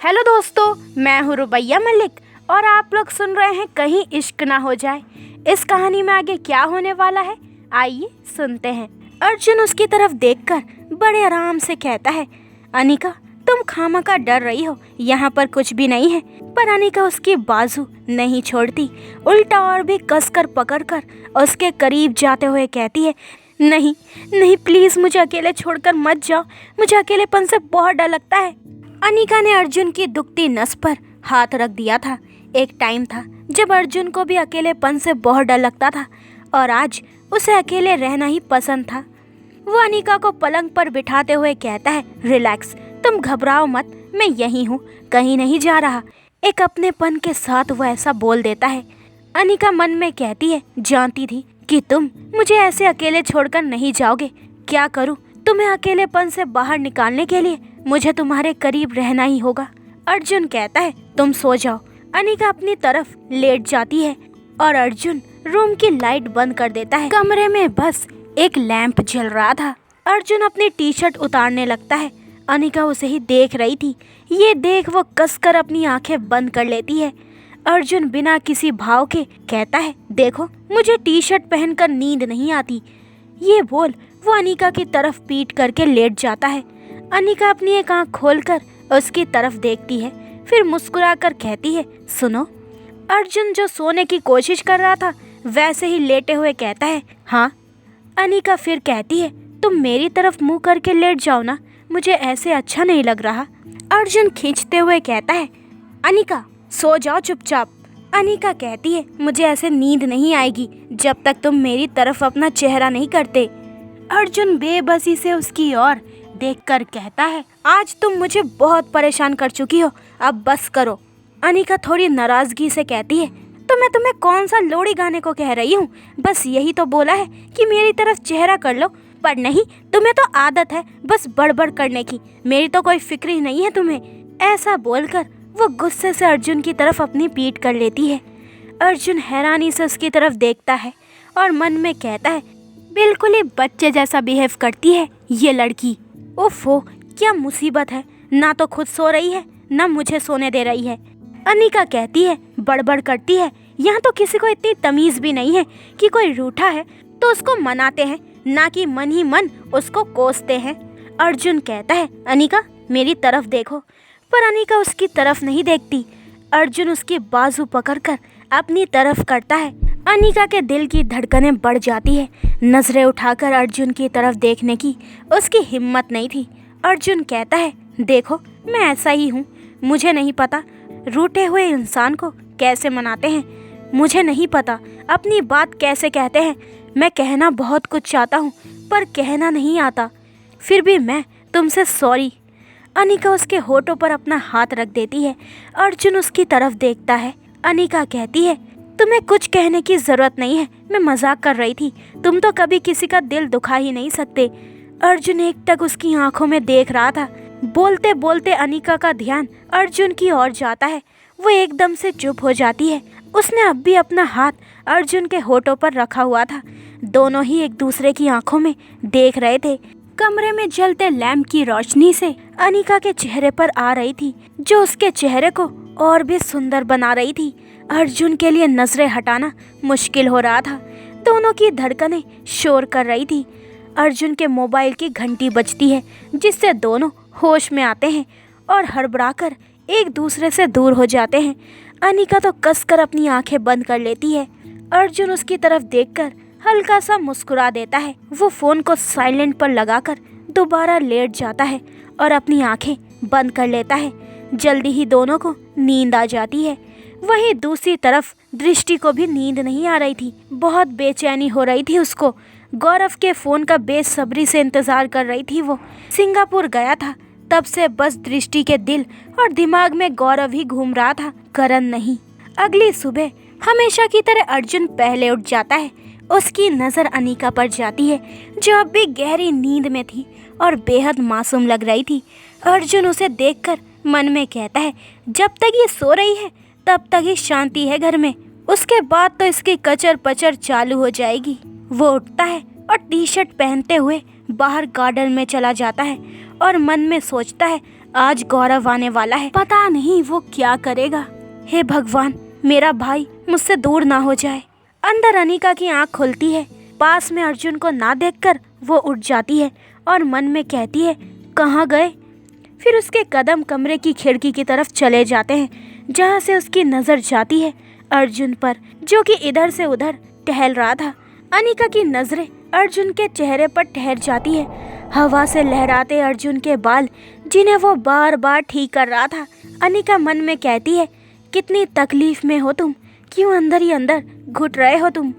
Hello दोस्तों, मैं हूँ रुबैया मलिक और आप लोग सुन रहे हैं कहीं इश्क ना हो जाए। इस कहानी में आगे क्या होने वाला है, आइए सुनते हैं। अर्जुन उसकी तरफ देखकर बड़े आराम से कहता है, अनिका तुम खामखा डर रही हो, यहाँ पर कुछ भी नहीं है। पर अनिका उसकी बाजू नहीं छोड़ती, उल्टा और भी कसकर पकड़कर उसके करीब जाते हुए कहती है, नहीं नहीं प्लीज़ मुझे अकेले छोड़कर मत जाओ, मुझे अकेलेपन से बहुत डर लगता है। अनिका ने अर्जुन की दुखती नस पर हाथ रख दिया था। एक टाइम था जब अर्जुन को भी अकेलेपन से बहुत डर लगता था और आज उसे अकेले रहना ही पसंद था। वो अनिका को पलंग पर बिठाते हुए कहता है, रिलैक्स, तुम घबराओ मत, मैं यहीं हूँ, कहीं नहीं जा रहा। एक अपनेपन के साथ वो ऐसा बोल देता है। अनिका मन में कहती है, जानती थी कि तुम मुझे ऐसे अकेले छोड़कर नहीं जाओगे। क्या करूँ, तुम्हें अकेलेपन से बाहर निकालने के लिए मुझे तुम्हारे करीब रहना ही होगा। अर्जुन कहता है, तुम सो जाओ। अनिका अपनी तरफ लेट जाती है और अर्जुन रूम की लाइट बंद कर देता है। कमरे में बस एक लैंप जल रहा था। अर्जुन अपनी टी शर्ट उतारने लगता है। अनिका उसे ही देख रही थी। ये देख वो कसकर अपनी आंखें बंद कर लेती है। अर्जुन बिना किसी भाव के कहता है, देखो मुझे टी शर्ट पहनकर नींद नहीं आती। ये बोल वो अनिका की तरफ पीट करके लेट जाता है। अनिका अपनी एक आंख खोलकर उसकी तरफ देखती है, फिर मुस्कुराकर कहती है, सुनो। अर्जुन जो सोने की कोशिश कर रहा था वैसे ही लेटे हुए कहता है, हाँ। अनिका फिर कहती है, तुम मेरी तरफ मुंह करके लेट जाओ ना, मुझे ऐसे अच्छा नहीं लग रहा। अर्जुन खींचते हुए कहता है, अनिका सो जाओ चुपचाप। अनिका कहती है, मुझे ऐसे नींद नहीं आएगी जब तक तुम मेरी तरफ अपना चेहरा नहीं करते। अर्जुन बेबसी से उसकी ओर देखकर कहता है, आज तुम मुझे बहुत परेशान कर चुकी हो, अब बस करो। अनिका थोड़ी नाराजगी से कहती है, तो मैं तुम्हें कौन सा लोरी गाने को कह रही हूँ, बस यही तो बोला है कि मेरी तरफ चेहरा कर लो, पर नहीं, तुम्हें तो आदत है बस बड़बड़ करने की, मेरी तो कोई फिक्र ही नहीं है तुम्हें। ऐसा बोलकर वो गुस्से से अर्जुन की तरफ अपनी पीठ कर लेती है। अर्जुन हैरानी से उसकी तरफ देखता है और मन में कहता है, बिल्कुल ही बच्चे जैसा बिहेव करती है ये लड़की। ओफो, क्या मुसीबत है, ना तो खुद सो रही है ना मुझे सोने दे रही है। अनिका कहती है, बड़बड़ करती है, यहाँ तो किसी को इतनी तमीज़ भी नहीं है कि कोई रूठा है तो उसको मनाते हैं, ना कि मन ही मन उसको कोसते हैं। अर्जुन कहता है, अनिका मेरी तरफ देखो, पर अनिका उसकी तरफ नहीं देखती। अर्जुन उसकी बाजू पकड़कर अपनी तरफ करता है। अनिका के दिल की धड़कनें बढ़ जाती है। नजरें उठाकर अर्जुन की तरफ देखने की उसकी हिम्मत नहीं थी। अर्जुन कहता है, देखो मैं ऐसा ही हूँ, मुझे नहीं पता रूठे हुए इंसान को कैसे मनाते हैं, मुझे नहीं पता अपनी बात कैसे कहते हैं। मैं कहना बहुत कुछ चाहता हूँ पर कहना नहीं आता, फिर भी मैं तुमसे सॉरी। अनिका उसके होठों पर अपना हाथ रख देती है। अर्जुन उसकी तरफ देखता है। अनिका कहती है, तुम्हें कुछ कहने की ज़रूरत नहीं है, मैं मजाक कर रही थी, तुम तो कभी किसी का दिल दुखा ही नहीं सकते। अर्जुन एकटक उसकी आंखों में देख रहा था। बोलते बोलते अनिका का ध्यान अर्जुन की ओर जाता है। वो एकदम से चुप हो जाती है। उसने अब भी अपना हाथ अर्जुन के होठों पर रखा हुआ था। दोनों ही एक दूसरे की आंखों में देख रहे थे। कमरे में जलते लैंप की रोशनी से अनिका के चेहरे पर आ रही थी, जो उसके चेहरे को और भी सुंदर बना रही थी। अर्जुन के लिए नजरें हटाना मुश्किल हो रहा था। दोनों की धड़कनें शोर कर रही थी। अर्जुन के मोबाइल की घंटी बजती है, जिससे दोनों होश में आते हैं और हड़बड़ाकर एक दूसरे से दूर हो जाते हैं। अनिका तो कसकर अपनी आंखें बंद कर लेती है। अर्जुन उसकी तरफ देखकर हल्का सा मुस्कुरा देता है। वो फ़ोन को साइलेंट पर लगाकर दोबारा लेट जाता है और अपनी आंखें बंद कर लेता है। जल्दी ही दोनों को नींद आ जाती है। वहीं दूसरी तरफ दृष्टि को भी नींद नहीं आ रही थी। बहुत बेचैनी हो रही थी उसको। गौरव के फ़ोन का बेसब्री से इंतज़ार कर रही थी। वो सिंगापुर गया था, तब से बस दृष्टि के दिल और दिमाग में गौरव ही घूम रहा था, करण नहीं। अगली सुबह हमेशा की तरह अर्जुन पहले उठ जाता है। उसकी नज़र अनिका पर जाती है, जो अब भी गहरी नींद में थी और बेहद मासूम लग रही थी। अर्जुन उसे देखकर मन में कहता है, जब तक ये सो रही है तब तक ही शांति है घर में, उसके बाद तो इसकी कचर पचर चालू हो जाएगी। वो उठता है और टी शर्ट पहनते हुए बाहर गार्डन में चला जाता है और मन में सोचता है, आज गौरव आने वाला है, पता नहीं वो क्या करेगा। हे भगवान, मेरा भाई मुझसे दूर ना हो जाए। अंदर अनिका की आंख खुलती है। पास में अर्जुन को ना देखकर वो उठ जाती है और मन में कहती है, कहाँ गए। फिर उसके कदम कमरे की खिड़की की तरफ चले जाते हैं, जहाँ से उसकी नज़र जाती है अर्जुन पर, जो कि इधर से उधर टहल रहा था। अनिका की नज़रें अर्जुन के चेहरे पर ठहर जाती है। हवा से लहराते अर्जुन के बाल, जिन्हें वो बार बार ठीक कर रहा था। अनिका मन में कहती है, कितनी तकलीफ में हो तुम, क्यों अंदर ही अंदर घुट रहे हो तुम।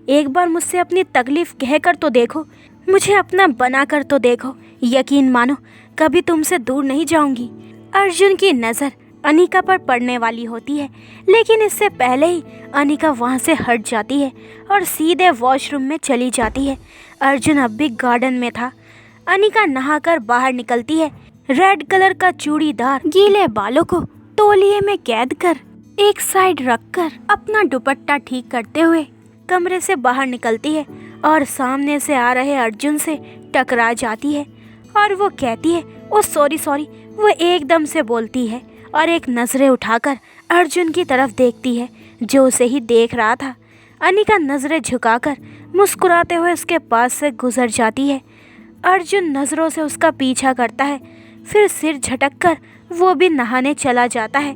एक बार मुझसे अपनी तकलीफ कह कर तो देखो, मुझे अपना बना कर तो देखो। यकीन मानो, कभी तुमसे दूर नहीं जाऊंगी। अर्जुन की नज़र अनिका पर पड़ने वाली होती है, लेकिन इससे पहले ही अनिका वहाँ से हट जाती है और सीधे वॉशरूम में चली जाती है। अर्जुन अब भी गार्डन में था। अनिका नहाकर बाहर निकलती है। रेड कलर का चूड़ीदार गीले बालों को तौलिए में कैद कर एक साइड रखकर अपना दुपट्टा ठीक करते हुए कमरे से बाहर निकलती है और सामने से आ रहे अर्जुन से टकरा जाती है और वो कहती है, ओ सॉरी। वो एकदम से बोलती है और एक नज़रें उठाकर अर्जुन की तरफ देखती है, जो उसे ही देख रहा था। अनिका नज़रें झुकाकर मुस्कुराते हुए उसके पास से गुजर जाती है। अर्जुन नज़रों से उसका पीछा करता है, फिर सिर झटककर वो भी नहाने चला जाता है।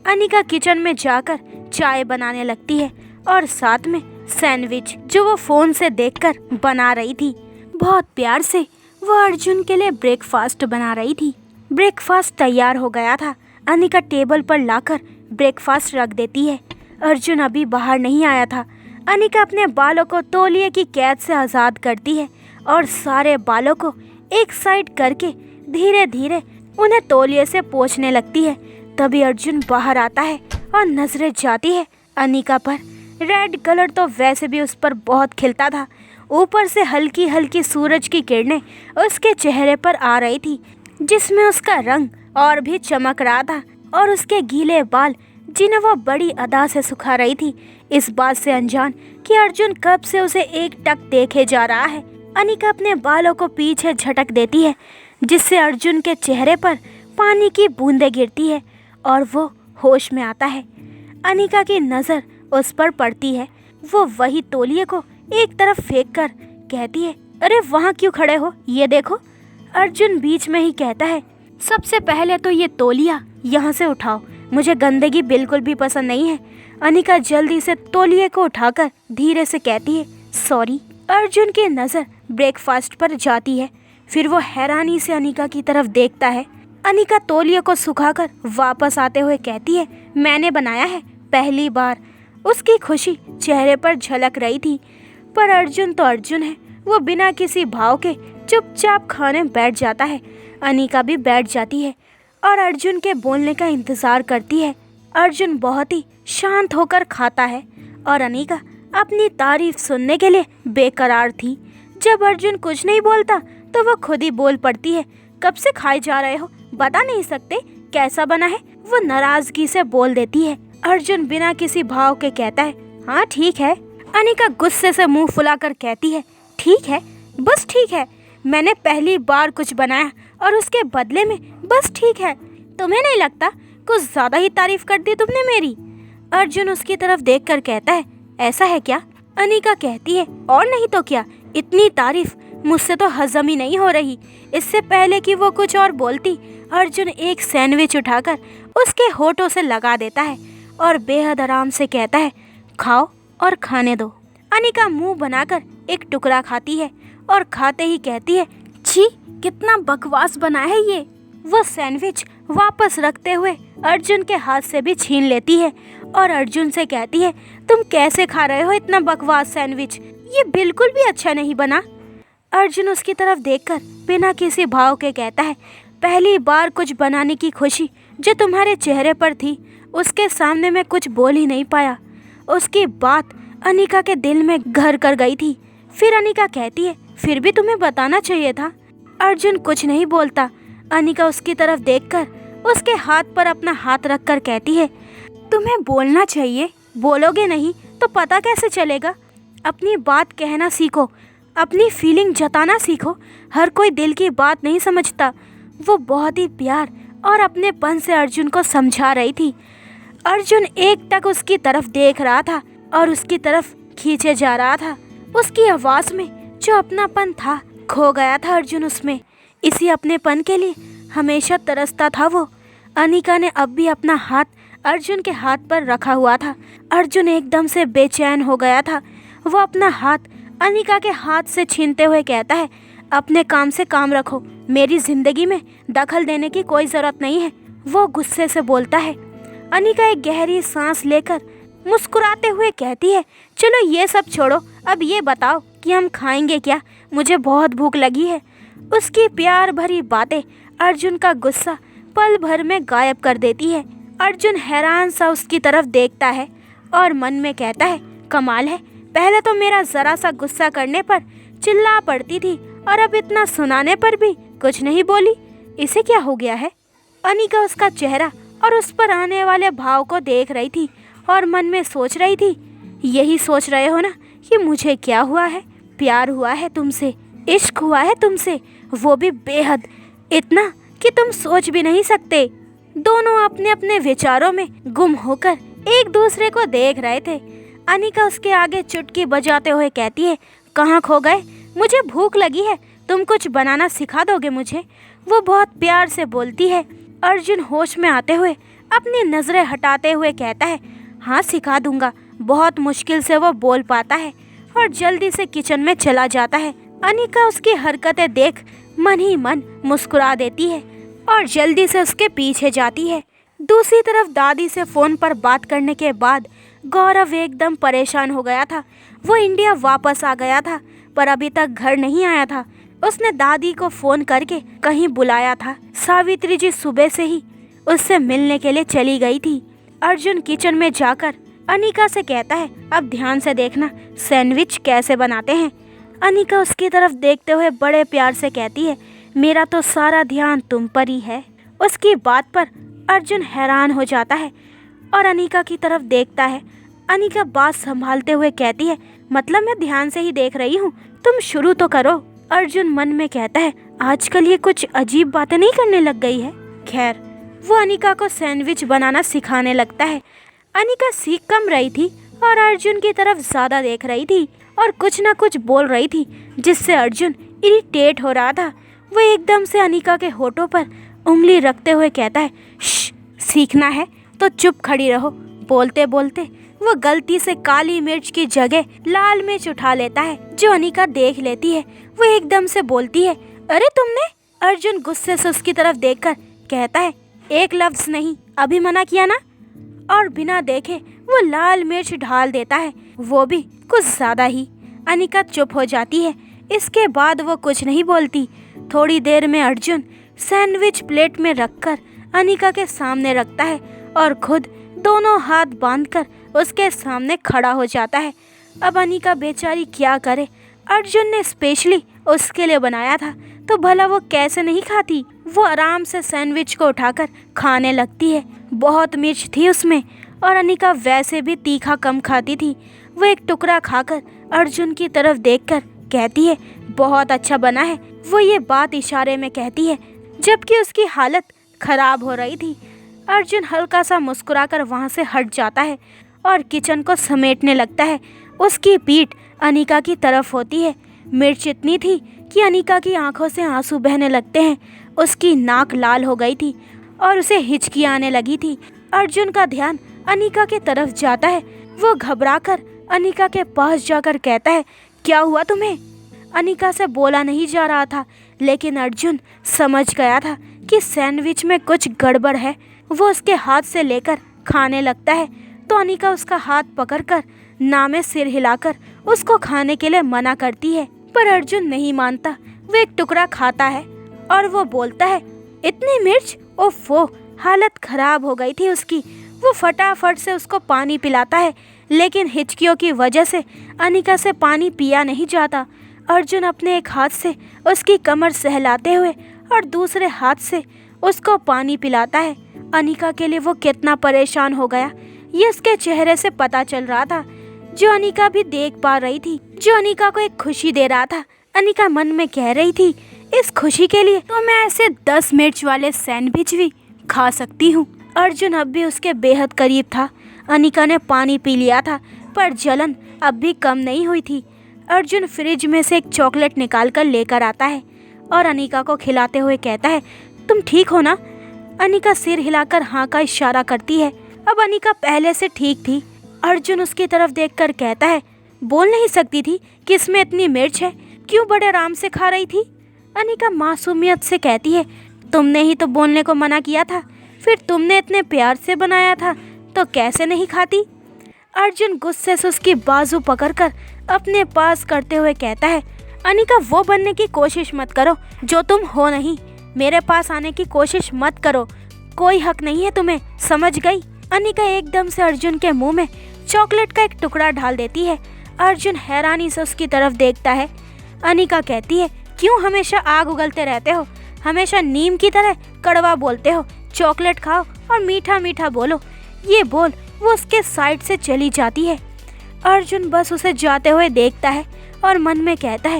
अनिका किचन में जाकर चाय बनाने लगती है और साथ में सैंडविच, जो वो फ़ोन से देखकर बना रही थी। बहुत प्यार से वो अर्जुन के लिए ब्रेकफास्ट बना रही थी। ब्रेकफास्ट तैयार हो गया था। अनिका टेबल पर लाकर ब्रेकफास्ट रख देती है। अर्जुन अभी बाहर नहीं आया था। अनिका अपने बालों को तौलिए की कैद से आज़ाद करती है और सारे बालों को एक साइड करके धीरे धीरे उन्हें तौलिए से पोंछने लगती है। तभी अर्जुन बाहर आता है और नजरें जाती है अनिका पर। रेड कलर तो वैसे भी उस पर बहुत खिलता था, ऊपर से हल्की हल्की सूरज की किरणें उसके चेहरे पर आ रही थी, जिसमें उसका रंग और भी चमक रहा था। और उसके गीले बाल, जिन्हें वो बड़ी अदा से सुखा रही थी, इस बात से अनजान कि अर्जुन कब से उसे एक टक देखे जा रहा है। अनिका अपने बालों को पीछे झटक देती है, जिससे अर्जुन के चेहरे पर पानी की बूंदें गिरती है और वो होश में आता है। अनिका की नज़र उस पर पड़ती है। वो वही तौलिए को एक तरफ फेंक कर कहती है, अरे वहाँ क्यों खड़े हो, ये देखो। अर्जुन बीच में ही कहता है, सबसे पहले तो ये तौलिया यहाँ से उठाओ, मुझे गंदगी बिल्कुल भी पसंद नहीं है। अनिका जल्दी से तौलिए को उठाकर धीरे से कहती है, सॉरी। अर्जुन की नज़र ब्रेकफास्ट पर जाती है, फिर वो हैरानी से अनिका की तरफ देखता है। अनिका तौलिए को सुखाकर वापस आते हुए कहती है, मैंने बनाया है पहली बार। उसकी खुशी चेहरे पर झलक रही थी, पर अर्जुन तो अर्जुन है, वो बिना किसी भाव के चुपचाप खाने बैठ जाता है। अनिका भी बैठ जाती है और अर्जुन के बोलने का इंतज़ार करती है। अर्जुन बहुत ही शांत होकर खाता है और अनिका अपनी तारीफ सुनने के लिए बेकरार थी। जब अर्जुन कुछ नहीं बोलता तो वो खुद ही बोल पड़ती है, कब से खाए जा रहे हो, बता नहीं सकते कैसा बना है। वो नाराज़गी से बोल देती है। अर्जुन बिना किसी भाव के कहता है, हाँ ठीक है। अनिका गुस्से से मुंह फुलाकर कहती है, ठीक है, बस ठीक है। मैंने पहली बार कुछ बनाया और उसके बदले में बस ठीक है। तुम्हें नहीं लगता कुछ ज़्यादा ही तारीफ कर दी तुमने मेरी? अर्जुन उसकी तरफ देखकर कहता है, ऐसा है क्या? अनिका कहती है, और नहीं तो क्या, इतनी तारीफ मुझसे तो हजम ही नहीं हो रही। इससे पहले कि वो कुछ और बोलती, अर्जुन एक सैंडविच उठाकर उसके होठों से लगा देता है और बेहद आराम से कहता है, खाओ और खाने दो। अनिका मुंह बनाकर एक टुकड़ा खाती है और खाते ही कहती है, छी, कितना बकवास बना है ये। वो सैंडविच वापस रखते हुए अर्जुन के हाथ से भी छीन लेती है और अर्जुन से कहती है, तुम कैसे खा रहे हो इतना बकवास सैंडविच, ये बिल्कुल भी अच्छा नहीं बना। अर्जुन उसकी तरफ देखकर बिना किसी भाव के कहता है, पहली बार कुछ बनाने की खुशी जो तुम्हारे चेहरे पर थी, उसके सामने मैं कुछ बोल ही नहीं पाया। उसकी बात अनिका के दिल में घर कर गई थी। फिर अनिका कहती है, फिर भी तुम्हें बताना चाहिए था। अर्जुन कुछ नहीं बोलता। अनिका उसकी तरफ देखकर उसके हाथ पर अपना हाथ रखकर कहती है, तुम्हें बोलना चाहिए, बोलोगे नहीं तो पता कैसे चलेगा। अपनी बात कहना सीखो, अपनी फीलिंग जताना सीखो। हर कोई दिल की बात नहीं समझता। वो बहुत ही प्यार और अपने पन से अर्जुन को समझा रही थी। अर्जुन एक टक उसकी तरफ देख रहा था और उसकी तरफ खींचे जा रहा था। उसकी आवाज़ में जो अपनापन था खो गया था अर्जुन उसमें। इसी अपनेपन के लिए हमेशा तरसता था वो। अनिका ने अब भी अपना हाथ अर्जुन के हाथ पर रखा हुआ था। अर्जुन एकदम से बेचैन हो गया था। वो अपना हाथ अनिका के हाथ से छीनते हुए कहता है, अपने काम से काम रखो, मेरी ज़िंदगी में दखल देने की कोई ज़रूरत नहीं है। वो गुस्से से बोलता है। अनिका एक गहरी सांस लेकर मुस्कुराते हुए कहती है, चलो ये सब छोड़ो, अब ये बताओ कि हम खाएंगे क्या, मुझे बहुत भूख लगी है। उसकी प्यार भरी बातें अर्जुन का गुस्सा पल भर में गायब कर देती है। अर्जुन हैरान सा उसकी तरफ देखता है और मन में कहता है, कमाल है, पहले तो मेरा ज़रा सा गुस्सा करने पर चिल्ला पड़ती थी और अब इतना सुनाने पर भी कुछ नहीं बोली, इसे क्या हो गया है। अनिका उसका चेहरा और उस पर आने वाले भाव को देख रही थी और मन में सोच रही थी, यही सोच रहे हो ना कि मुझे क्या हुआ है, प्यार हुआ है तुमसे, इश्क हुआ है तुमसे, वो भी बेहद, इतना कि तुम सोच भी नहीं सकते। दोनों अपने अपने विचारों में गुम होकर एक दूसरे को देख रहे थे। अनिका उसके आगे चुटकी बजाते हुए कहती है, कहाँ खो गए, मुझे भूख लगी है, तुम कुछ बनाना सिखा दोगे मुझे। वो बहुत प्यार से बोलती है। अर्जुन होश में आते हुए अपनी नज़रें हटाते हुए कहता है, हाँ सिखा दूंगा। बहुत मुश्किल से वो बोल पाता है और जल्दी से किचन में चला जाता है। अनिका उसकी हरकतें देख मन ही मन मुस्कुरा देती है और जल्दी से उसके पीछे जाती है। दूसरी तरफ दादी से फ़ोन पर बात करने के बाद गौरव एकदम परेशान हो गया था। वो इंडिया वापस आ गया था पर अभी तक घर नहीं आया था। उसने दादी को फ़ोन करके कहीं बुलाया था। सावित्री जी सुबह से ही उससे मिलने के लिए चली गई थी। अर्जुन किचन में जाकर अनिका से कहता है, अब ध्यान से देखना सैंडविच कैसे बनाते हैं। अनिका उसकी तरफ देखते हुए बड़े प्यार से कहती है, मेरा तो सारा ध्यान तुम पर ही है। उसकी बात पर अर्जुन हैरान हो जाता है और अनिका की तरफ देखता है। अनिका बात संभालते हुए कहती है, मतलब मैं ध्यान से ही देख रही हूँ, तुम शुरू तो करो। अर्जुन मन में कहता है, आजकल ये कुछ अजीब बातें नहीं करने लग गई है। खैर, वो अनिका को सैंडविच बनाना सिखाने लगता है। अनिका सीख कम रही थी और अर्जुन की तरफ ज़्यादा देख रही थी और कुछ ना कुछ बोल रही थी जिससे अर्जुन इरिटेट हो रहा था। वो एकदम से अनिका के होठों पर उंगली रखते हुए कहता है, श्श, सीखना है तो चुप खड़ी रहो। बोलते बोलते वो गलती से काली मिर्च की जगह लाल मिर्च उठा लेता है, जो अनिका देख लेती है। वो एकदम से बोलती है, अरे तुमने। अर्जुन गुस्से से उसकी तरफ देखकर कहता है, एक लफ्ज़ नहीं, अभी मना किया ना। और बिना देखे वो लाल मिर्च ढाल देता है, वो भी कुछ ज़्यादा ही। अनिका चुप हो जाती है। इसके बाद वो कुछ नहीं बोलती। थोड़ी देर में अर्जुन सैंडविच प्लेट में रखकर अनिका के सामने रखता है और खुद दोनों हाथ बांधकर उसके सामने खड़ा हो जाता है। अब अनिका बेचारी क्या करे। अर्जुन ने स्पेशली उसके लिए बनाया था तो भला वो कैसे नहीं खाती। वो आराम से सैंडविच को उठाकर खाने लगती है। बहुत मिर्च थी उसमें और अनिका वैसे भी तीखा कम खाती थी। वो एक टुकड़ा खाकर अर्जुन की तरफ देखकर कहती है, बहुत अच्छा बना है। वो ये बात इशारे में कहती है जबकि उसकी हालत खराब हो रही थी। अर्जुन हल्का सा मुस्कुराकर वहाँ से हट जाता है और किचन को समेटने लगता है। उसकी पीठ अनिका की तरफ होती है। मिर्च इतनी थी कि अनिका की आंखों से आंसू बहने लगते हैं। उसकी नाक लाल हो गई थी और उसे हिचकी आने लगी थी। अर्जुन का ध्यान अनिका की तरफ जाता है। वो घबराकर अनिका के पास जाकर कहता है, क्या हुआ तुम्हें। अनिका से बोला नहीं जा रहा था, लेकिन अर्जुन समझ गया था कि सैंडविच में कुछ गड़बड़ है। वो उसके हाथ से लेकर खाने लगता है तो अनिका उसका हाथ पकड़कर ना में सिर हिलाकर उसको खाने के लिए मना करती है, पर अर्जुन नहीं मानता। वो एक टुकड़ा खाता है और वो बोलता है, इतनी मिर्च, ओफो, हालत खराब हो गई थी उसकी। वो फटाफट से उसको पानी पिलाता है, लेकिन हिचकियों की वजह से अनिका से पानी पिया नहीं जाता। अर्जुन अपने एक हाथ से उसकी कमर सहलाते हुए और दूसरे हाथ से उसको पानी पिलाता है। अनिका के लिए वो कितना परेशान हो गया ये उसके चेहरे से पता चल रहा था, जो अनिका भी देख पा रही थी, जो अनिका को एक खुशी दे रहा था। अनिका मन में कह रही थी, इस खुशी के लिए तो मैं ऐसे 10 मिर्च वाले सैंडविच भी खा सकती हूँ। अर्जुन अब भी उसके बेहद करीब था। अनिका ने पानी पी लिया था पर जलन अब भी कम नहीं हुई थी। अर्जुन फ्रिज में से एक चॉकलेट निकाल कर लेकर आता है और अनिका को खिलाते हुए कहता है, तुम ठीक हो ना? अनिका सिर हिलाकर हाँ का इशारा करती है। अब अनिका पहले से ठीक थी। अर्जुन उसकी तरफ देखकर कहता है, बोल नहीं सकती थी कि इसमें इतनी मिर्च है, क्यों बड़े आराम से खा रही थी? अनिका मासूमियत से कहती है, तुमने ही तो बोलने को मना किया था, फिर तुमने इतने प्यार से बनाया था तो कैसे नहीं खाती? अर्जुन गुस्से से उसकी बाजू पकड़कर अपने पास करते हुए कहता है, अनिका वो बनने की कोशिश मत करो जो तुम हो नहीं। मेरे पास आने की कोशिश मत करो, कोई हक नहीं है तुम्हें, समझ गई? अनिका एकदम से अर्जुन के मुंह में चॉकलेट का एक टुकड़ा डाल देती है। अर्जुन हैरानी से उसकी तरफ देखता है। अनिका कहती है, क्यों हमेशा आग उगलते रहते हो? हमेशा नीम की तरह कड़वा बोलते हो। चॉकलेट खाओ और मीठा मीठा बोलो। ये बोल वो उसके साइड से चली जाती है। अर्जुन बस उसे जाते हुए देखता है और मन में कहता है,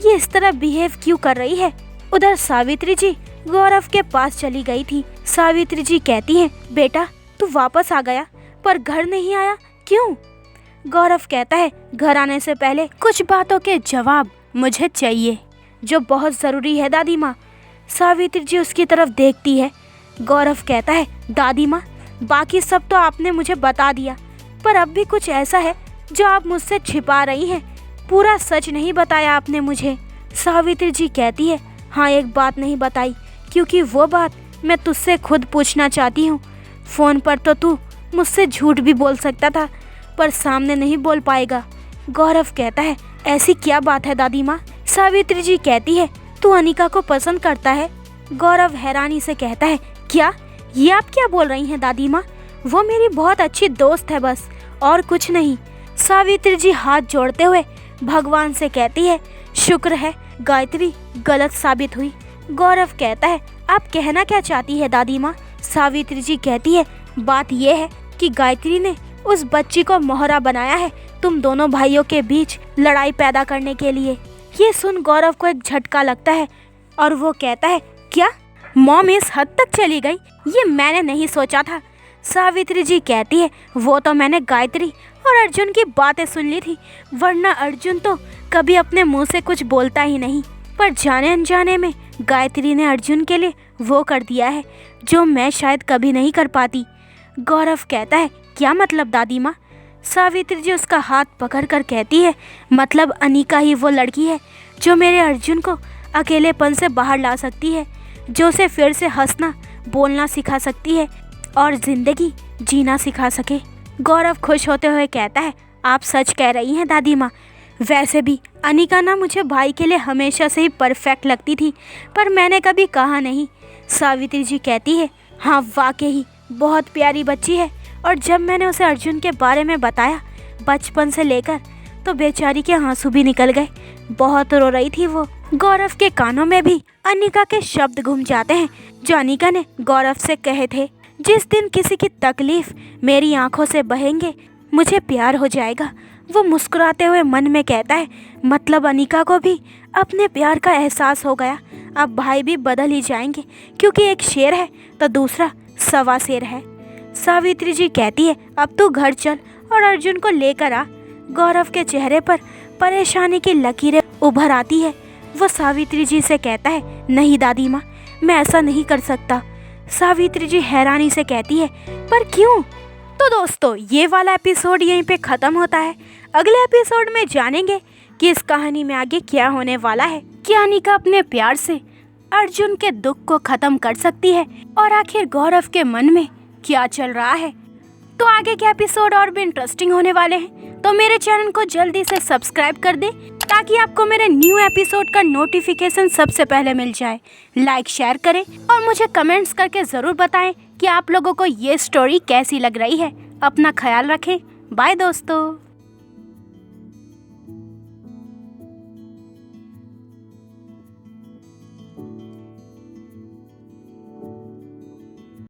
ये इस तरह बिहेव क्यों कर रही है? उधर सावित्री जी गौरव के पास चली गई थी। सावित्री जी कहती हैं, बेटा तू वापस आ गया पर घर नहीं आया, क्यों? गौरव कहता है, घर आने से पहले कुछ बातों के जवाब मुझे चाहिए जो बहुत ज़रूरी है दादी माँ। सावित्री जी उसकी तरफ देखती है। गौरव कहता है, दादी माँ बाकी सब तो आपने मुझे बता दिया, पर अब भी कुछ ऐसा है जो आप मुझसे छिपा रही हैं। पूरा सच नहीं बताया आपने मुझे। सावित्री जी कहती है, हाँ एक बात नहीं बताई क्योंकि वो बात मैं तुझसे खुद पूछना चाहती हूँ। फ़ोन पर तो तू मुझसे झूठ भी बोल सकता था पर सामने नहीं बोल पाएगा। गौरव कहता है, ऐसी क्या बात है दादी माँ? सावित्री जी कहती है, तू अनिका को पसंद करता है? गौरव हैरानी से कहता है, क्या? ये आप क्या बोल रही हैं दादी माँ? वो मेरी बहुत अच्छी दोस्त है बस, और कुछ नहीं। सावित्री जी हाथ जोड़ते हुए भगवान से कहती है, शुक्र है गायत्री गलत साबित हुई। गौरव कहता है, आप कहना क्या चाहती है दादी माँ? सावित्री जी कहती है, बात यह है कि गायत्री ने उस बच्ची को मोहरा बनाया है तुम दोनों भाइयों के बीच लड़ाई पैदा करने के लिए। ये सुन गौरव को एक झटका लगता है और वो कहता है, क्या मॉम इस हद तक चली गई? ये मैंने नहीं सोचा था। सावित्री जी कहती है, वो तो मैंने गायत्री और अर्जुन की बातें सुन ली थी, वरना अर्जुन तो कभी अपने मुंह से कुछ बोलता ही नहीं, पर जाने अनजाने में गायत्री ने अर्जुन के लिए वो कर दिया है जो मैं शायद कभी नहीं कर पाती। गौरव कहता है, क्या मतलब दादी माँ? सावित्री जी उसका हाथ पकड़कर कहती है, मतलब अनिका ही वो लड़की है जो मेरे अर्जुन को अकेलेपन से बाहर ला सकती है, जो उसे फिर से हंसना बोलना सिखा सकती है और ज़िंदगी जीना सिखा सके। गौरव खुश होते हुए कहता है, आप सच कह रही हैं दादी माँ। वैसे भी अनिका ना मुझे भाई के लिए हमेशा से ही परफेक्ट लगती थी, पर मैंने कभी कहा नहीं। सावित्री जी कहती है, हाँ वाकई बहुत प्यारी बच्ची है, और जब मैंने उसे अर्जुन के बारे में बताया बचपन से लेकर, तो बेचारी के आंसू भी निकल गए, बहुत रो रही थी वो। गौरव के कानों में भी अनिका के शब्द घूम जाते हैं जो अनिका ने गौरव से कहे थे, जिस दिन किसी की तकलीफ मेरी आंखों से बहेंगे मुझे प्यार हो जाएगा। वो मुस्कुराते हुए मन में कहता है, मतलब अनिका को भी अपने प्यार का एहसास हो गया। अब भाई भी बदल ही जाएंगे, क्योंकि एक शेर है तो दूसरा सवा शेर है। सावित्री जी कहती है, अब तू घर चल और अर्जुन को लेकर आ। गौरव के चेहरे पर परेशानी की लकीरें उभर आती है। वो सावित्री जी से कहता है, नहीं दादी माँ, मैं ऐसा नहीं कर सकता। सावित्री जी हैरानी से कहती है, पर क्यों? तो दोस्तों, ये वाला एपिसोड यहीं पे ख़त्म होता है। अगले एपिसोड में जानेंगे कि इस कहानी में आगे क्या होने वाला है। क्या अनिका अपने प्यार से अर्जुन के दुख को ख़त्म कर सकती है, और आखिर गौरव के मन में क्या चल रहा है? तो आगे के एपिसोड और भी इंटरेस्टिंग होने वाले हैं, तो मेरे चैनल को जल्दी से सब्सक्राइब कर दें ताकि आपको मेरे न्यू एपिसोड का नोटिफिकेशन सबसे पहले मिल जाए। लाइक शेयर करें और मुझे कमेंट्स करके ज़रूर बताएं कि आप लोगों को ये स्टोरी कैसी लग रही है। अपना ख्याल रखें। बाय दोस्तों।